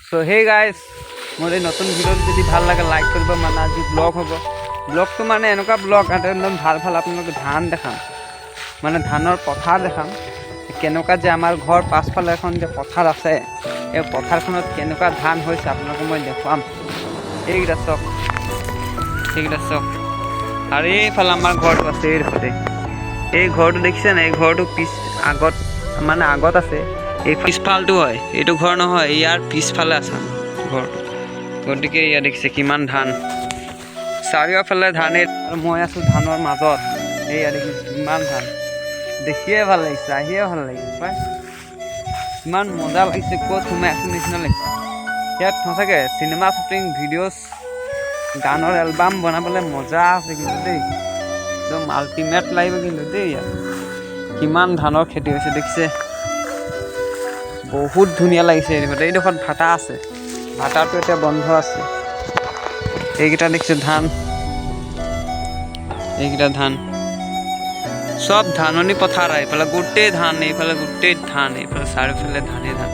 So hey guys মোৰ এই নতুন ভিডিঅ'টো যদি ভাল লাগে লাইক কৰিব। মানে আজি ব্লগ হ'ব। ব্লগটো মানে এনেকুৱা ব্লগ একদম ভাল ভাল আপোনালোকে ধান দেখাম, মানে ধানৰ পথাৰ দেখাম। কেনেকুৱা যে আমাৰ ঘৰ পাছফালে এখন যে পথাৰ আছে, এই পথাৰখনত কেনেকুৱা ধান হৈছে আপোনালোকক মই দেখুৱাম। এইকেইটা চাওক, সেইকেইটা চাওক। আৰু এইফালে আমাৰ ঘৰটো আছে, এই ঘৰটো দেখিছেনে? এই ঘৰটো আগত মানে আগত আছে, এই পিছফালটো হয়, এইটো ঘৰ নহয়, ইয়াৰ পিছফালে আছে ঘৰটো। গতিকে ইয়াত দেখিছে কিমান ধান, চাৰিওফালে ধানেই, আৰু মই আছোঁ ধানৰ মাজত। এইয়া দেখিছে কিমান ধান, দেখিয়ে ভাল লাগিছে, আহিয়ে ভাল লাগিছে প্ৰায়। ইমান মজা লাগিছে, ক'ত সোমাই আছোঁ নিচিনা লাগিছে। ইয়াত সঁচাকৈ চিনেমা শ্বুটিং, ভিডিঅ'ছ, গানৰ এলবাম বনাবলৈ মজা আছে কিন্তু দেই, একদম আল্টিমেট লাগিব কিন্তু দেই। ইয়াত কিমান ধানৰ খেতি হৈছে দেখিছে, বহুত ধুনীয়া লাগিছে। এইডোখৰত ভাটা আছে, ভাটাটো এতিয়া বন্ধ আছে। এইকেইটা দেখিছে ধান, এইকেইটা ধান চব ধাননি পথাৰ। এইফালে গোটেই ধান, এইফালে গোটেই ধান, এইফালে চাৰিওফালে ধানে ধান।